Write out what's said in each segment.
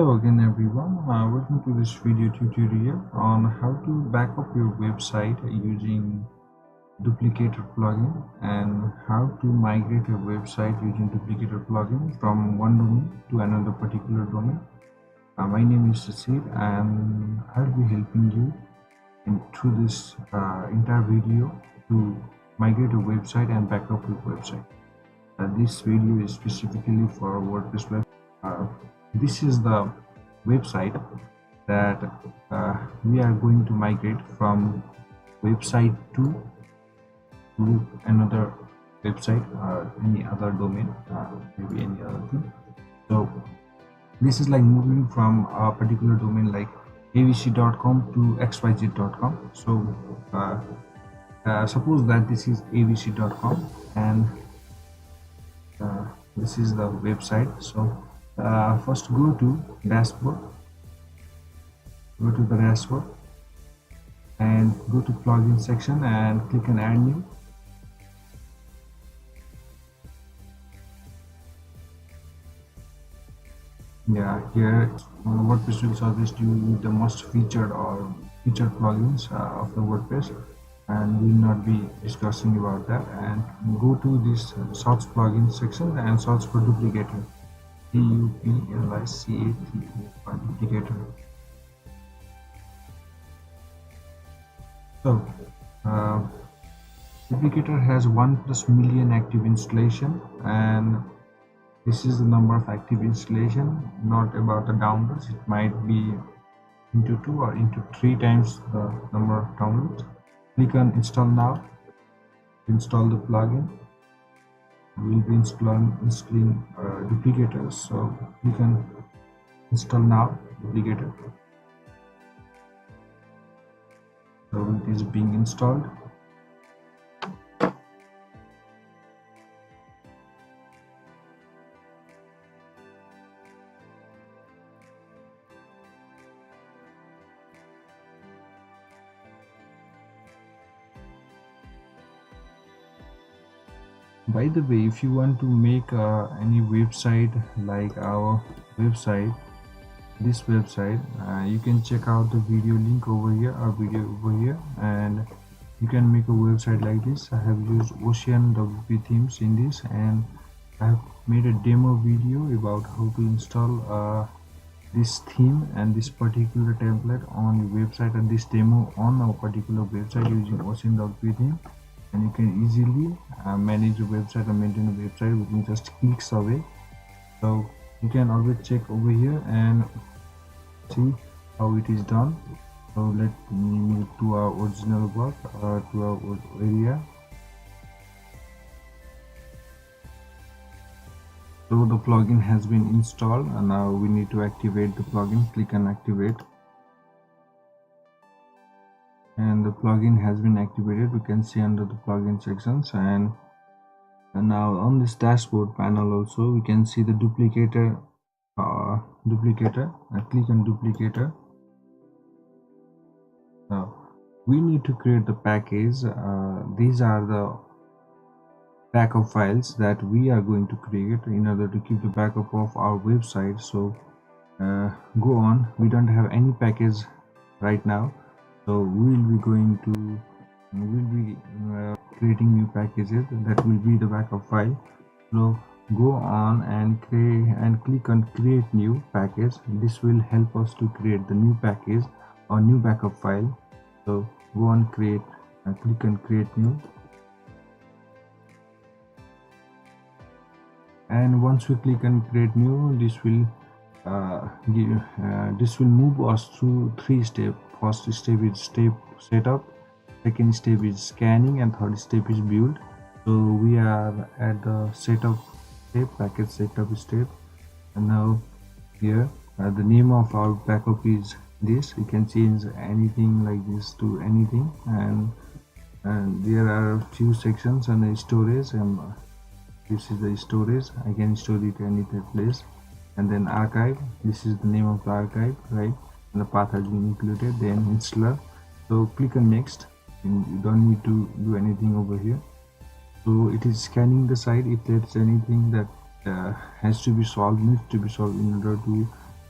Hello again everyone, welcome to this video tutorial on how to back up your website using Duplicator plugin and how to migrate your website using Duplicator plugin from one domain to another particular domain. My name is Ciceer and I'll be helping you through this entire video to migrate your website and back up your website. This video is specifically for WordPress website. This is the website that we are going to migrate from website to another website or any other domain, maybe any other thing. So this is like moving from a particular domain like abc.com to xyz.com. So suppose that this is abc.com and this is the website. So first go to dashboard, go to the dashboard and go to plugin section and click on add new. Here WordPress will suggest you the most featured or featured plugins of the WordPress, and we will not be discussing about that. And go to this search plugin section and search for Duplicator. Duplicator. So Duplicator has 1+ million active installation, and this is the number of active installation, not about the downloads. It might be into 2 or into 3 times the number of downloads. Click on install now. Install the plugin. We'll be installing Duplicator, so click on install now Duplicator. So it is being installed. By the way, if you want to make any website like our website, this website, you can check out the video link over here, our video over here, and you can make a website like this. I have used Ocean WP themes in this, and I have made a demo video about how to install this theme and this particular template on your website, and this demo on a particular website using Ocean WP theme. And you can easily manage a website and maintain a website within just clicks away. So you can always check over here and see how it is done. So let me move to our original work, to our area. So the plugin has been installed, and now we need to activate the plugin. Click on activate. And the plugin has been activated. We can see under the plugin sections, and now on this dashboard panel also we can see the Duplicator. Click on Duplicator. Now we need to create the package. These are the backup files that we are going to create in order to keep the backup of our website. So go on. We don't have any package right now, so we'll be creating new packages that will be the backup file. So go on and click on create new package. This will help us to create the new package or new backup file. So go on create and click on create new. And once we click on create new, this will move us through 3 steps. First step is step setup, second step is scanning, and third step is build. So we are at the setup step, package setup step, and now here the name of our backup is this. You can change anything like this to anything, and there are a few sections and the storage, and this is the storage. I can store it any place. And then archive, this is the name of the archive, right? And the path has been included. Then installer. So click on next, and you don't need to do anything over here. So it is scanning the site. If there is anything that needs to be solved in order to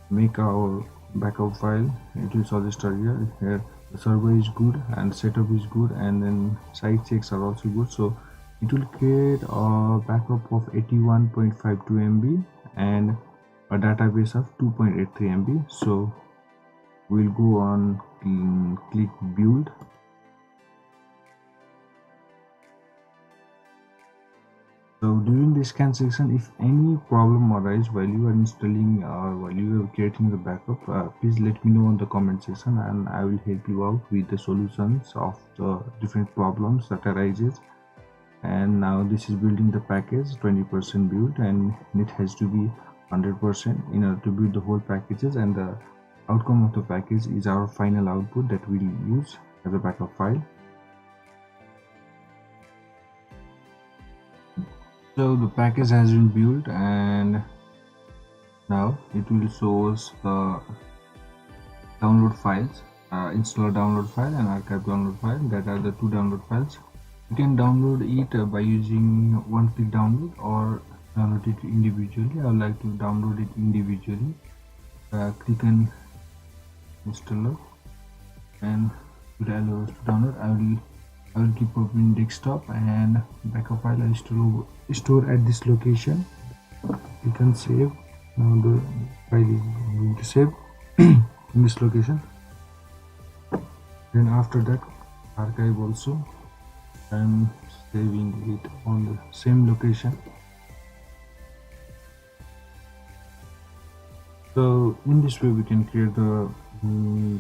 make our backup file, it will suggest here the server is good and setup is good, and then site checks are also good. So it will create a backup of 81.52 MB and a database of 2.83 MB. So we'll go on, click build. So during the scan section, if any problem arises while you are installing or while you are creating the backup, please let me know in the comment section, and I will help you out with the solutions of the different problems that arises. And now this is building the package, 20% built, and it has to be 100% in order to build the whole packages, and the outcome of the package is our final output that we'll use as a backup file. So the package has been built, and now it will show us the download files, installer download file and archive download file. That are the two download files. You can download it by using one-click download or download it individually. I would like to download it individually. Click on installer and it allows to download. I will keep opening desktop, and backup file I store at this location. You can save. Now the file is going to save in this location. Then after that, archive also, I'm saving it on the same location. So in this way we can create the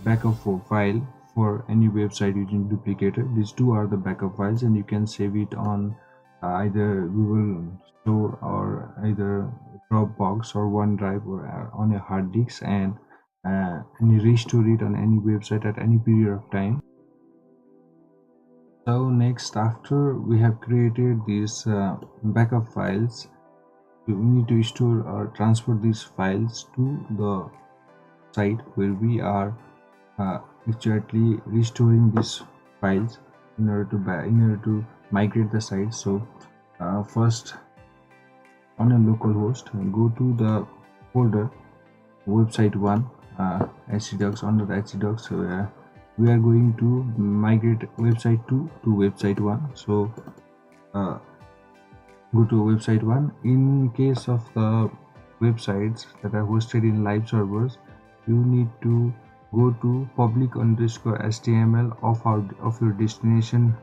backup file for any website using Duplicator. These two are the backup files, and you can save it on either Google Store or either Dropbox or OneDrive or on a hard disk, and restore it on any website at any period of time. So next, after we have created these backup files, we need to store or transfer these files to the site where we are actually restoring these files in order to migrate the site. So first, on a local host, go to the folder website 1 htdocs. Under the htdocs, we are going to migrate website 2 to website 1. So go to website 1. In case of the websites that are hosted in live servers, you need to go to public_html of your destination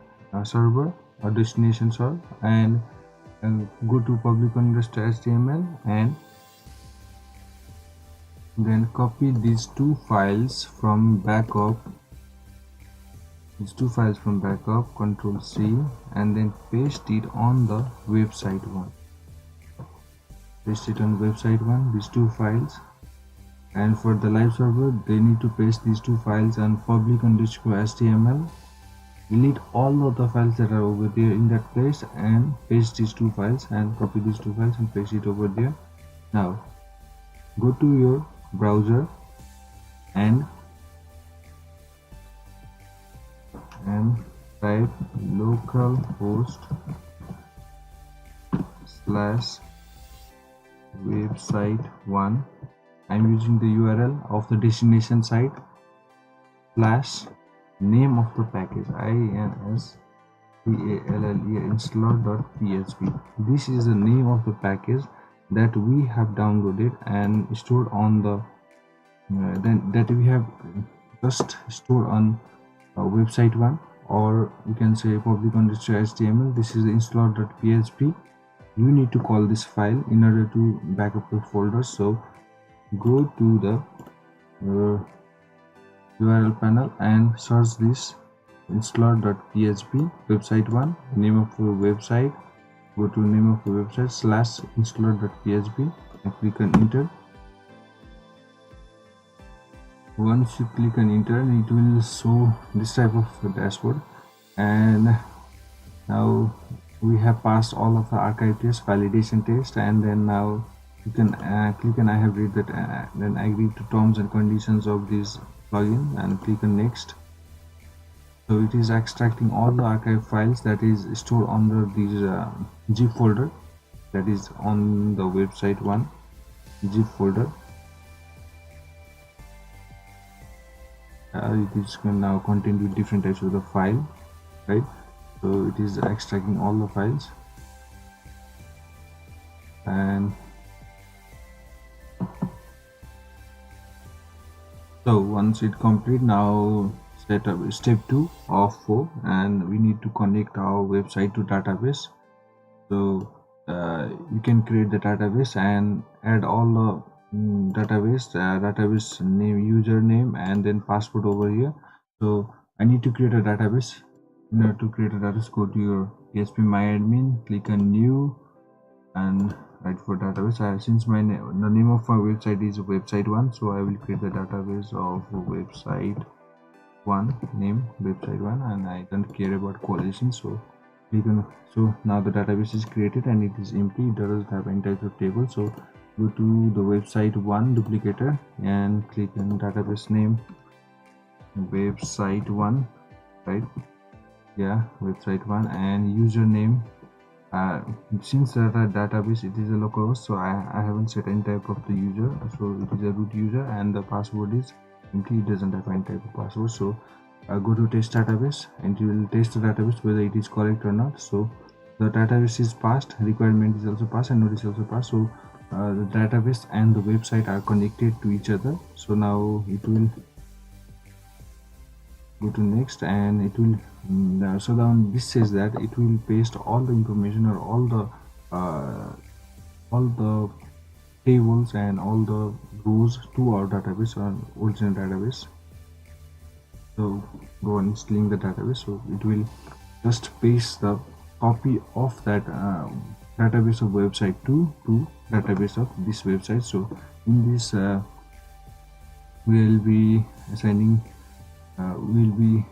server or destination server, and go to public_html, and then copy these two files from backup. Control C, and then paste it on the website 1. These two files. And for the live server, they need to paste these two files on public_html. Delete all of the files that are over there in that place, and paste these two files, and copy these two files and paste it over there. Now go to your browser and type localhost/website1. I'm using the URL of the destination site / name of the package, installer.php. This is the name of the package that we have downloaded and stored on the that we have just stored on website 1, or you can say public_html. This is the installer.php. You need to call this file in order to back up the folder. So go to the URL panel and search this installer.php website 1, name of the website. Go to name of the website /installer.php and click on enter. Once you click on enter, it will show this type of dashboard, and now we have passed all of the archive test, validation test, and then now you can click on I have read that, then agree to terms and conditions of this plugin, and click on next. So it is extracting all the archive files that is stored under this zip folder that is on the website 1 zip folder. it is now contained with different types of the file, right? So it is extracting all the files, and so once it complete, now set up step 2 of 4, and we need to connect our website to database. So you can create the database and add all the database name, username, and then password over here. So I need to create a database. In order to create a database, go to your PHP MyAdmin, click on new, and write for database. Since the name of my website is website 1, so I will create the database of website 1, name website 1, and I don't care about collision, so so now the database is created and it is empty. It doesn't have any type of table. So go to the website 1 duplicator and click on database name website 1, right? Yeah, website 1, and username. Since that database it is a localhost, so I haven't set any type of the user, so it is a root user, and the password is empty. It doesn't have any type of password. So go to test database and you will test the database whether it is correct or not. So the database is passed, requirement is also passed, and node is also passed. So the database and the website are connected to each other. So now it will go to next, and it will so down this says that it will paste all the information or all the tables and all the rows to our database or original database. So go on installing the database. So it will just paste the copy of that database of website 2 to database of this website. So in this we'll be assigning will be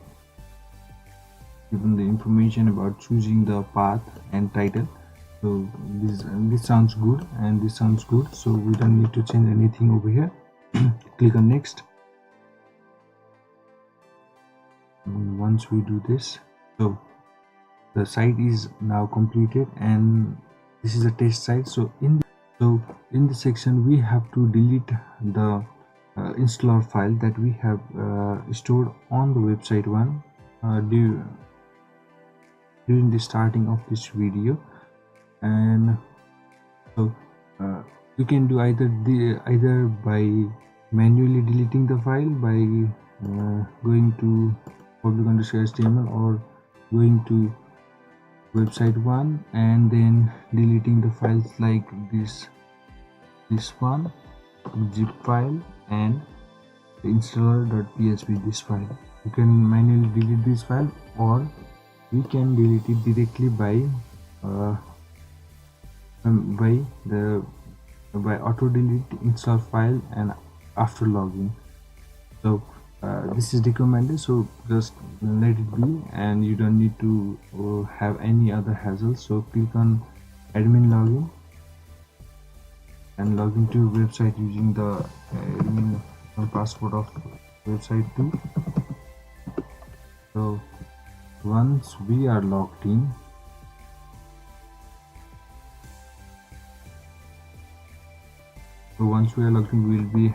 given the information about choosing the path and title. So this sounds good and this sounds good, so we don't need to change anything over here. Click on next. Once we do this, so the site is now completed, and this is a test site. So in this section we have to delete the installer file that we have stored on the website 1 during the starting of this video. And so you can do either by manually deleting the file by going to public_html, or going to website 1 and then deleting the files like this one, zip file, and the installer.php, this file. You can manually delete this file, or we can delete it directly by auto delete install file and after login. So this is recommended, so just let it be, and you don't need to have any other hassle. So click on admin login and log into your website using the admin password of website 2. So once we are logged in, we will be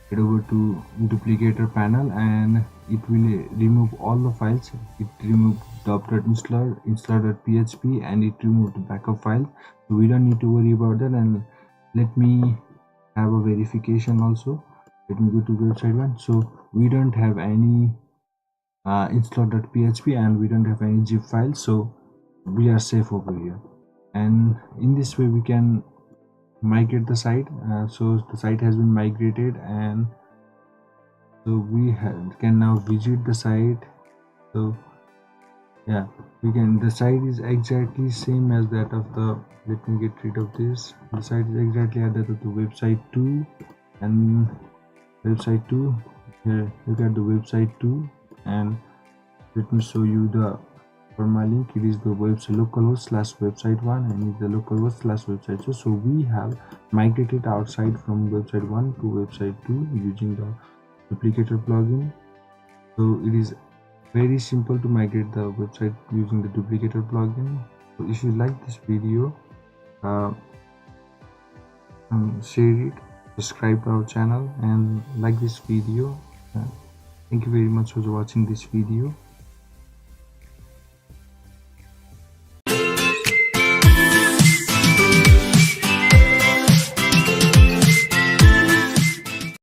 head over to Duplicator panel, and it will remove all the files. It removed dop.installer, installer.php, and it removed the backup file. So we don't need to worry about that. And let me have a verification also. Let me go to website 1. So we don't have any installer.php and we don't have any zip files, so we are safe over here. And in this way we can migrate the site. So the site has been migrated, and so we can now visit the site. So yeah, we can, the site is exactly same as that of the, let me get rid of this. The site is exactly as that of the website 2, and website 2 here, look at the website 2, and let me show you the for my link. It is the website localhost/website 1 and is the localhost/website 2. So we have migrated our site from website 1 to website 2 using the Duplicator plugin. So it is very simple to migrate the website using the Duplicator plugin. So if you like this video, share it, subscribe to our channel, and like this video. Thank Thank you very much for watching this video.